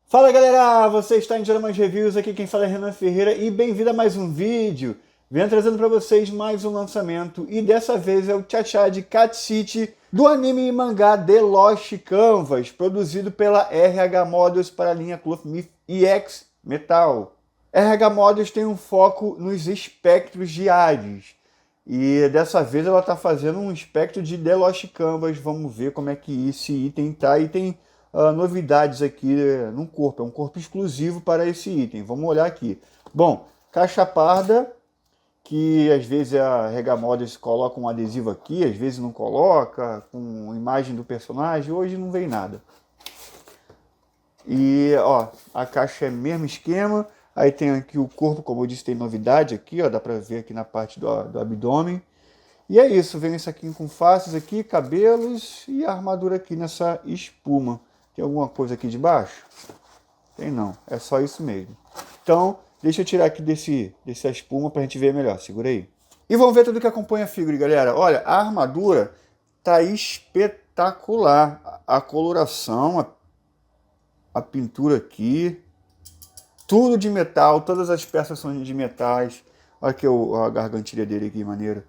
Fala galera, você está em Joramas Reviews, aqui quem fala é Renan Ferreira e bem-vindo a mais um vídeo. Venho trazendo para vocês mais um lançamento e dessa vez é o Cha-Cha de Cat City do anime e mangá The Lost Canvas, produzido pela RH Models para a linha Clothmith EX Metal. RH Models tem um foco nos espectros de Hades e dessa vez ela está fazendo um espectro de The Lost Canvas. Vamos ver como é que esse item tá e tem novidades aqui no corpo. É um corpo exclusivo para esse item. Vamos olhar aqui. Bom, caixa parda, que às vezes a RH Models coloca um adesivo aqui, às vezes não coloca, com imagem do personagem. Hoje não vem nada. E ó, a caixa é mesmo esquema. Aí tem aqui o corpo, como eu disse, tem novidade aqui, ó, dá para ver aqui na parte do abdômen. E é isso, vem esse aqui com faces aqui, cabelos e a armadura aqui nessa espuma. Tem alguma coisa aqui de baixo? Tem não, é só isso mesmo. Então, deixa eu tirar aqui dessa espuma pra gente ver melhor, segura aí. E vamos ver tudo que acompanha a figura, galera. Olha, a armadura tá espetacular. A coloração, a pintura aqui, tudo de metal, todas as peças são de metais. Olha aqui a gargantilha dele aqui, maneiro.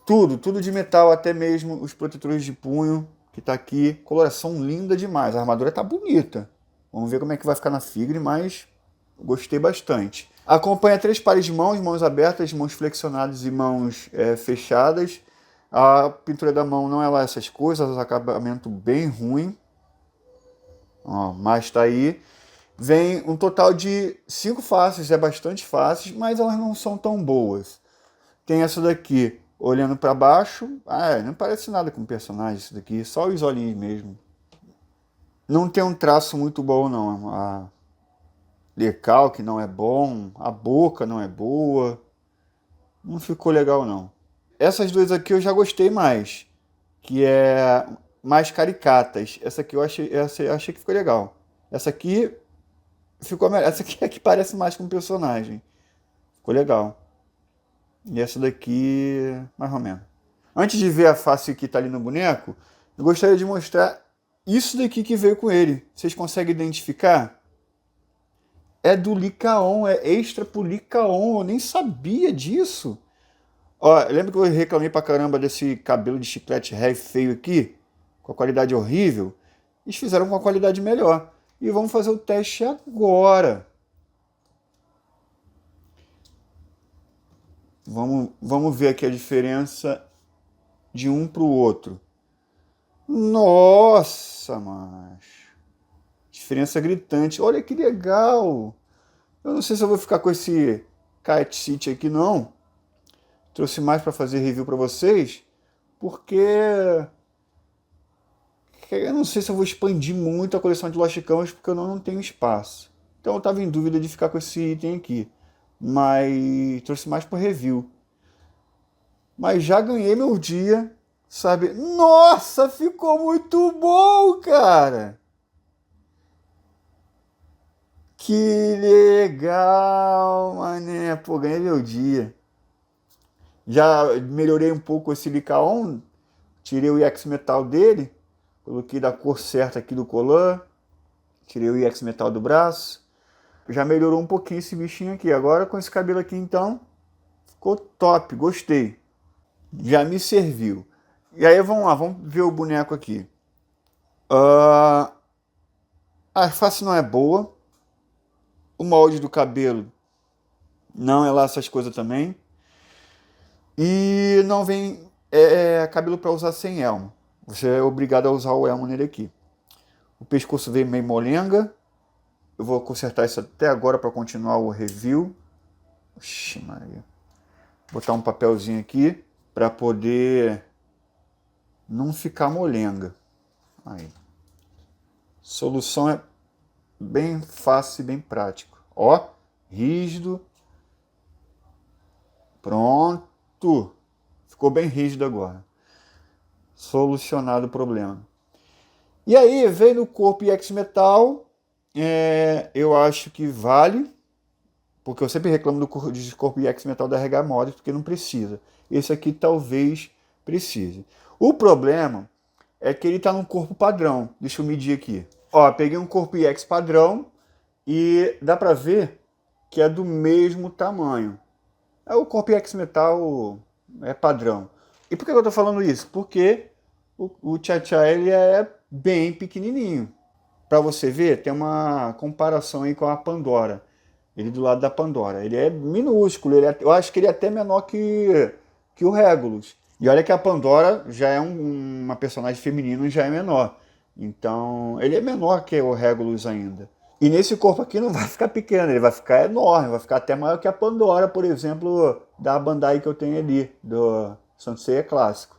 Tudo de metal, até mesmo os protetores de punho, que tá aqui. Coloração linda demais, a armadura tá bonita. Vamos ver como é que vai ficar na figure, mas gostei bastante. Acompanha 3 pares de mãos abertas, mãos flexionadas e mãos fechadas. A pintura da mão não é lá essas coisas, acabamento bem ruim. Ó, mas tá aí. Vem um total de 5 faces, é bastante faces, mas elas não são tão boas. Tem essa daqui, olhando para baixo, não parece nada com o personagem isso daqui, só os olhinhos mesmo. Não tem um traço muito bom não, a decalque não é bom, a boca não é boa, não ficou legal não. Essas duas aqui eu já gostei mais, que é mais caricatas. Essa aqui eu achei que ficou legal. Essa aqui ficou melhor, essa aqui é que parece mais com o personagem. Ficou legal. E essa daqui, mais ou menos. Antes de ver a face que está ali no boneco, eu gostaria de mostrar isso daqui que veio com ele. Vocês conseguem identificar? É do Lycaon, é extra pro Lycaon. Eu nem sabia disso. Ó, lembra que eu reclamei pra caramba desse cabelo de chiclete hair feio aqui? Com a qualidade horrível? Eles fizeram com a qualidade melhor. E vamos fazer o teste agora. Vamos ver aqui a diferença de um para o outro. Nossa, macho. Diferença gritante. Olha que legal. Eu não sei se eu vou ficar com esse Cat City aqui, não. Trouxe mais para fazer review para vocês, porque eu não sei se eu vou expandir muito a coleção de Lost Canvas, porque eu não tenho espaço. Então eu estava em dúvida de ficar com esse item aqui. Mas trouxe mais para review. Mas já ganhei meu dia, sabe? Nossa, ficou muito bom, cara! Que legal, mané. Pô, ganhei meu dia. Já melhorei um pouco esse Lycaon, tirei o EX Metal dele, coloquei da cor certa aqui do colar, tirei o EX Metal do braço. Já melhorou um pouquinho esse bichinho aqui. Agora com esse cabelo aqui então, ficou top, gostei. Já me serviu. E aí vamos lá, vamos ver o boneco aqui. A face não é boa. O molde do cabelo não é lá essas coisas também. E não vem cabelo para usar sem elmo. Você é obrigado a usar o elmo nele aqui. O pescoço veio meio molenga. Eu vou consertar isso até agora para continuar o review. Oxi, Maria. Botar um papelzinho aqui para poder não ficar molenga. Aí. Solução é bem fácil e bem prático. Ó, rígido. Pronto. Ficou bem rígido agora. Solucionado o problema. E aí, veio no corpo EX Metal. Eu acho que vale. Porque eu sempre reclamo do corpo EX Metal da RH Models, porque não precisa. Esse aqui talvez precise. O problema é que ele está num corpo padrão. Deixa eu medir aqui. Ó, peguei um corpo IX padrão e dá pra ver que é do mesmo tamanho. É o corpo IX metal é padrão. E por que eu tô falando isso? Porque o Tchá-Tchá ele é bem pequenininho. Para você ver, tem uma comparação aí com a Pandora. Ele do lado da Pandora. Ele é minúsculo, eu acho que ele é até menor que o Regulus. E olha que a Pandora já é uma personagem feminina, já é menor. Então, ele é menor que o Regulus ainda. E nesse corpo aqui não vai ficar pequeno, ele vai ficar enorme, vai ficar até maior que a Pandora, por exemplo, da Bandai que eu tenho ali, do Saint Seiya clássico.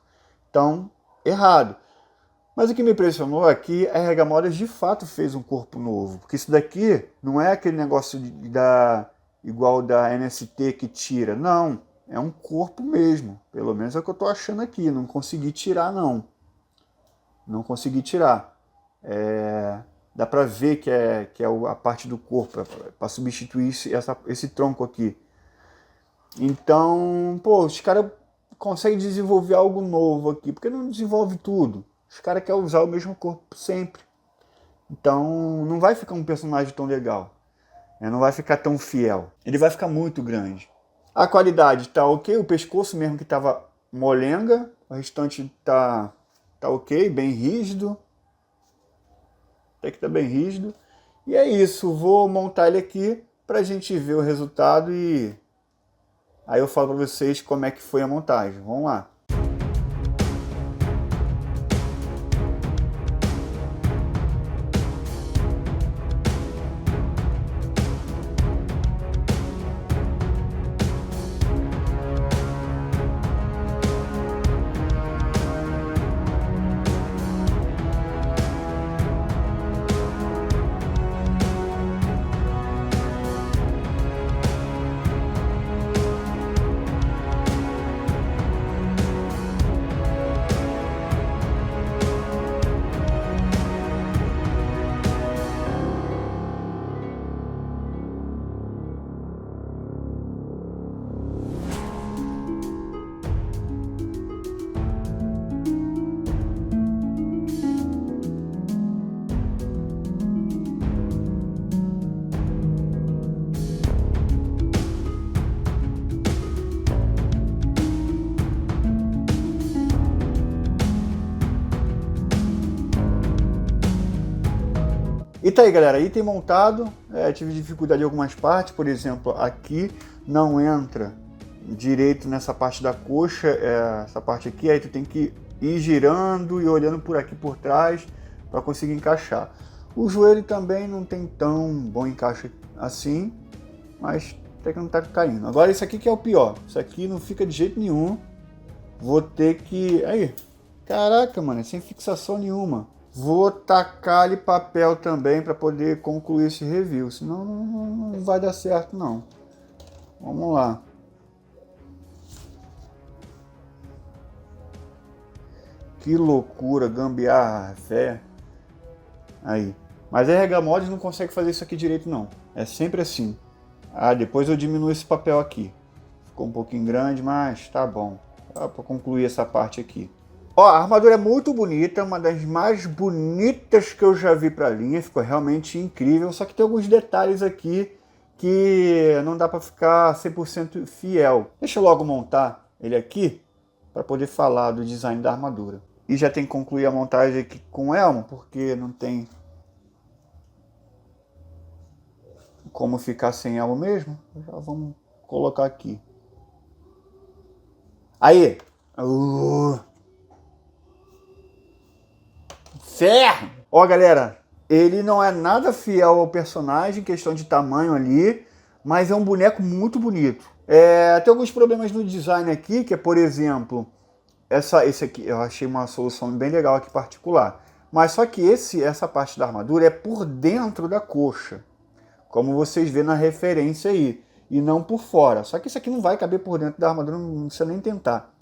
Então, errado. Mas o que me impressionou é que a Erga Models de fato fez um corpo novo. Porque isso daqui não é aquele negócio igual da NST que tira. Não, é um corpo mesmo. Pelo menos é o que eu estou achando aqui. Não consegui tirar, não. Não consegui tirar. Dá para ver que é a parte do corpo, para substituir esse tronco aqui. Então, pô, os caras conseguem desenvolver algo novo aqui. Porque não desenvolve tudo. Os caras querem usar o mesmo corpo sempre. Então não vai ficar um personagem tão legal. Não vai ficar tão fiel. Ele vai ficar muito grande. A qualidade tá ok. O pescoço mesmo que tava molenga. O restante tá ok, bem rígido. Até que tá bem rígido. E é isso. Vou montar ele aqui pra gente ver o resultado e aí eu falo pra vocês como é que foi a montagem. Vamos lá. E tá aí, galera, item montado. Tive dificuldade em algumas partes, por exemplo, aqui não entra direito nessa parte da coxa, essa parte aqui, aí tu tem que ir girando e olhando por aqui por trás para conseguir encaixar. O joelho também não tem tão bom encaixe assim, mas até que não tá caindo. Agora isso aqui que é o pior, isso aqui não fica de jeito nenhum, vou ter que... Aí, caraca, mano, sem fixação nenhuma. Vou tacar ali papel também para poder concluir esse review, senão não vai dar certo não. Vamos lá. Que loucura, gambiarra, fé. Aí. Mas a Erga Models não consegue fazer isso aqui direito não. É sempre assim. Ah, depois eu diminuo esse papel aqui. Ficou um pouquinho grande, mas tá bom. Dá para concluir essa parte aqui. Ó, a armadura é muito bonita, uma das mais bonitas que eu já vi pra linha, ficou realmente incrível, só que tem alguns detalhes aqui que não dá pra ficar 100% fiel. Deixa eu logo montar ele aqui para poder falar do design da armadura. E já tem que concluir a montagem aqui com o elmo, porque não tem como ficar sem elmo mesmo. Já vamos colocar aqui. Aí! Ferro! Ó, galera, ele não é nada fiel ao personagem, questão de tamanho ali, mas é um boneco muito bonito. Tem alguns problemas no design aqui, que é, por exemplo, esse aqui, eu achei uma solução bem legal aqui particular. Mas só que essa parte da armadura é por dentro da coxa, como vocês vê na referência aí, e não por fora. Só que isso aqui não vai caber por dentro da armadura, não precisa nem tentar.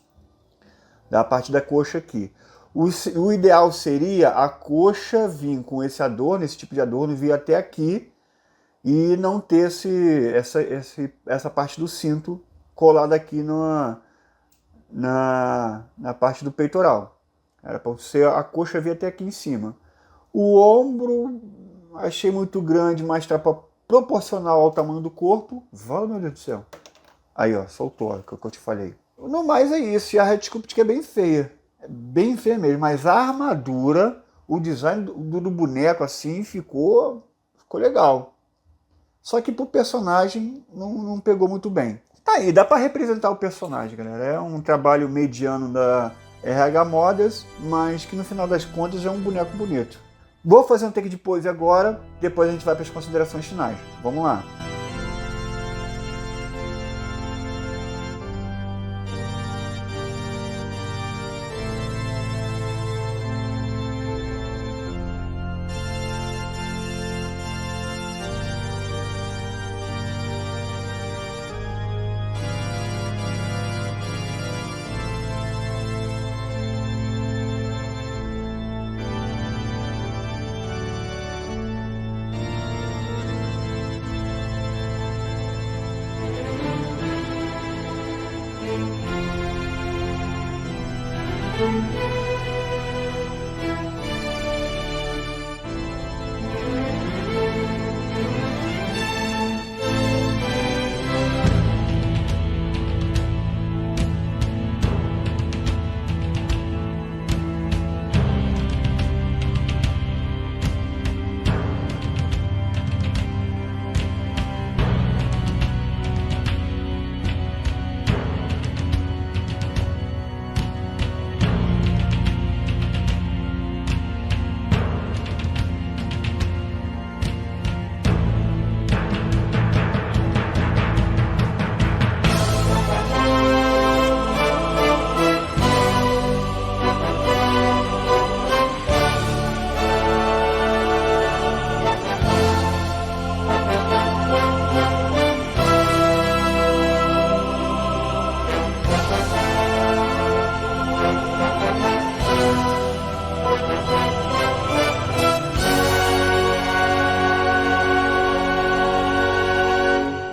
Da parte da coxa aqui. O ideal seria a coxa vir com esse adorno, esse tipo de adorno, vir até aqui e não ter essa parte do cinto colada aqui na parte do peitoral. Era para ser a coxa vir até aqui em cima. O ombro achei muito grande, mas tá proporcional ao tamanho do corpo. Vale, meu Deus do céu. Aí, ó, soltou, ó, que eu te falei. No mais é isso, e a Red Sculpt é bem feia. É bem feia mesmo, mas a armadura, o design do boneco assim, ficou legal. Só que pro personagem não pegou muito bem. Tá aí, dá pra representar o personagem, galera. É um trabalho mediano da RH Models, mas que no final das contas é um boneco bonito. Vou fazer um take de pose agora, depois a gente vai para as considerações finais. Vamos lá.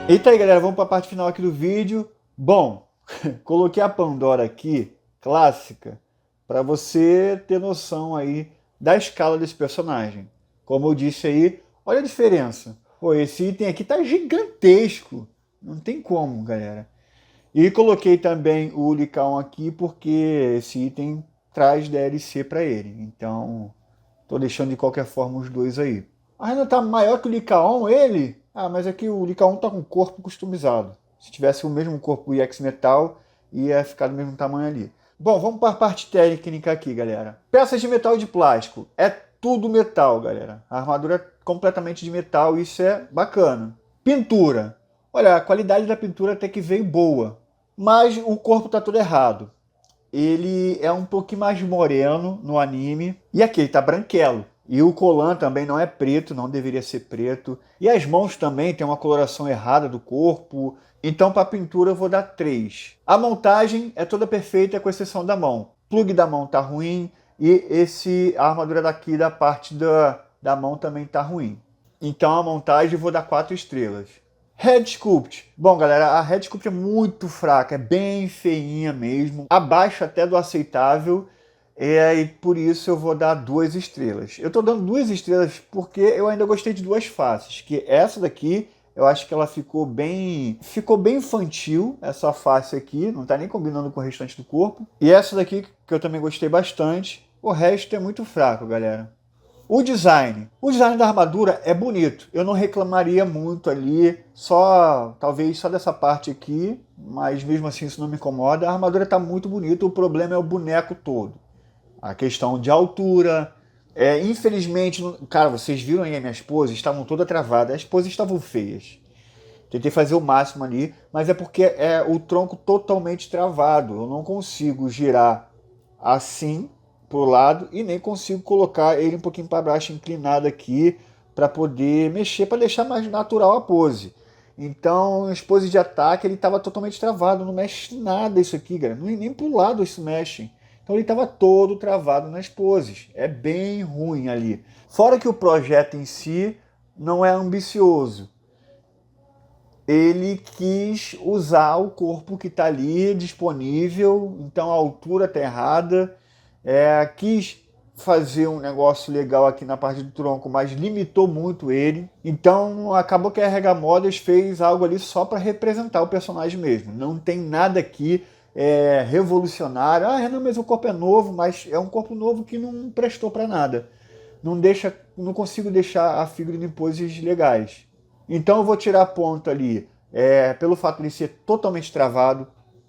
Eita aí, galera, vamos para a parte final aqui do vídeo. Bom, coloquei a Pandora aqui, clássica, para você ter noção aí da escala desse personagem. Como eu disse aí, olha a diferença. Pô, esse item aqui tá gigantesco. Não tem como, galera. E coloquei também o Licão aqui porque esse item traz DLC para ele. Então, tô deixando de qualquer forma os dois aí. Ainda tá maior que o Licaon, ele? Ah, mas aqui o Licaon tá com corpo customizado. Se tivesse o mesmo corpo EX Metal, ia ficar do mesmo tamanho ali. Bom, vamos para a parte técnica aqui, galera. Peças de metal e de plástico. É tudo metal, galera. A armadura é completamente de metal, isso é bacana. Pintura. Olha, a qualidade da pintura até que veio boa. Mas o corpo tá todo errado. Ele é um pouquinho mais moreno no anime. E aqui ele tá branquelo. E o colan também não é preto, não deveria ser preto. E as mãos também tem uma coloração errada do corpo. Então para a pintura eu vou dar 3. A montagem é toda perfeita com exceção da mão. O plug da mão tá ruim e a armadura daqui da parte da mão também tá ruim. Então a montagem eu vou dar 4 estrelas. Red Sculpt. Bom, galera, a Red Sculpt é muito fraca, é bem feinha mesmo. Abaixo até do aceitável. E por isso eu vou dar 2 estrelas. Eu tô dando 2 estrelas porque eu ainda gostei de 2 faces. Que essa daqui, eu acho que ela ficou bem infantil, essa face aqui. Não tá nem combinando com o restante do corpo. E essa daqui, que eu também gostei bastante. O resto é muito fraco, galera. O design da armadura é bonito. Eu não reclamaria muito ali, talvez só dessa parte aqui. Mas mesmo assim isso não me incomoda. A armadura tá muito bonita, o problema é o boneco todo. A questão de altura. Infelizmente, cara, vocês viram aí as minhas poses? Estavam todas travadas. As poses estavam feias. Tentei fazer o máximo ali, mas é porque é o tronco totalmente travado. Eu não consigo girar assim pro lado e nem consigo colocar ele um pouquinho para baixo, inclinado aqui, para poder mexer, para deixar mais natural a pose. Então, as poses de ataque, ele estava totalmente travado. Não mexe nada isso aqui, galera. Nem pro lado isso mexe. Então ele estava todo travado nas poses. É bem ruim ali. Fora que o projeto em si não é ambicioso. Ele quis usar o corpo que está ali disponível, então a altura está errada. Quis fazer um negócio legal aqui na parte do tronco, mas limitou muito ele. Então acabou que a RH Models fez algo ali só para representar o personagem mesmo. Não tem nada aqui revolucionário. Ah, Renan, mas o corpo é novo, mas é um corpo novo que não prestou para nada. Não consigo deixar a figurine em poses legais. Então eu vou tirar ponto ali pelo fato de ele ser totalmente travado.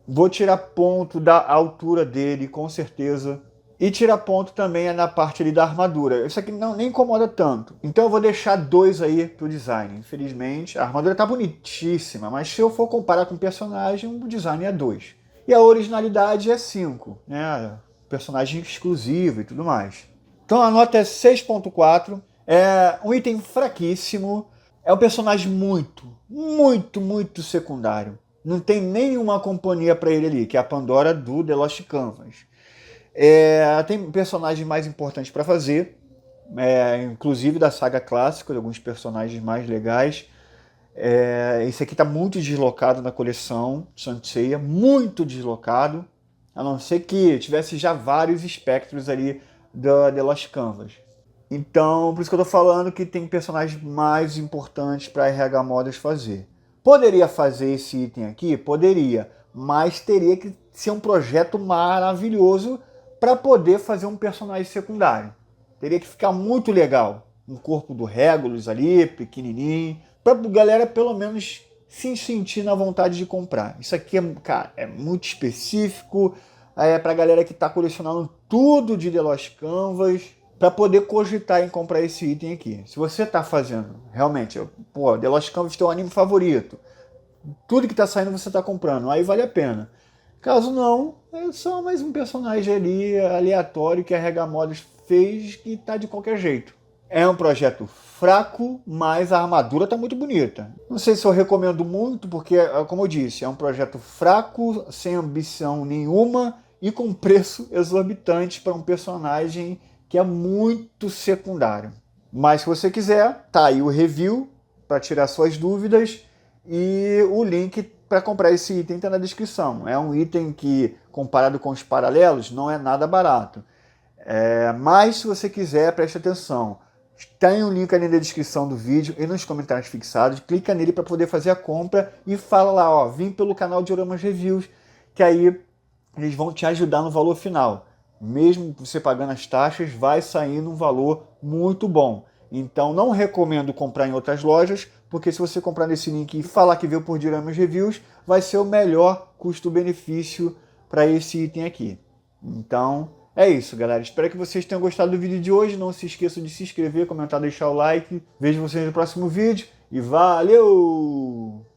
Vou tirar ponto da altura dele, com certeza. E tirar ponto também na parte ali da armadura. Isso aqui nem incomoda tanto. Então eu vou deixar 2 aí pro design. Infelizmente, a armadura tá bonitíssima, mas se eu for comparar com o personagem, o design é 2. E a originalidade é 5, né? Personagem exclusivo e tudo mais. Então a nota é 6.4. É um item fraquíssimo. É um personagem muito, muito, muito secundário. Não tem nenhuma companhia para ele ali, que é a Pandora do The Lost Canvas. Tem personagens mais importantes para fazer, inclusive da saga clássica, alguns personagens mais legais. Esse aqui está muito deslocado na coleção Saint Seiya, muito deslocado, a não ser que tivesse já vários espectros ali da The Lost Canvas. Então, por isso que eu estou falando que tem personagens mais importantes para a RH Models fazer. Poderia fazer esse item aqui? Poderia, mas teria que ser um projeto maravilhoso para poder fazer um personagem secundário. Teria que ficar muito legal. Um corpo do Regulus ali, pequenininho, para a galera pelo menos se sentir na vontade de comprar. Isso aqui é muito específico, para a galera que está colecionando tudo de The Lost Canvas, para poder cogitar em comprar esse item aqui. Se você está fazendo, realmente, The Lost Canvas é teu anime favorito, tudo que está saindo você está comprando, aí vale a pena. Caso não, é só mais um personagem ali aleatório que a RH Models fez que está de qualquer jeito. É um projeto fraco, mas a armadura está muito bonita. Não sei se eu recomendo muito, porque, como eu disse, é um projeto fraco, sem ambição nenhuma e com preço exorbitante para um personagem que é muito secundário. Mas se você quiser, tá aí o review para tirar suas dúvidas e o link para comprar esse item está na descrição. É um item que, comparado com os paralelos, não é nada barato. Mas se você quiser, preste atenção. Tem um link ali na descrição do vídeo e nos comentários fixados. Clica nele para poder fazer a compra e fala lá, vim pelo canal de Dioramas Reviews, que aí eles vão te ajudar no valor final. Mesmo você pagando as taxas, vai sair um valor muito bom. Então não recomendo comprar em outras lojas, porque se você comprar nesse link e falar que veio por Dioramas Reviews, vai ser o melhor custo-benefício para esse item aqui. Então é isso, galera. Espero que vocês tenham gostado do vídeo de hoje. Não se esqueçam de se inscrever, comentar, deixar o like. Vejo vocês no próximo vídeo e valeu!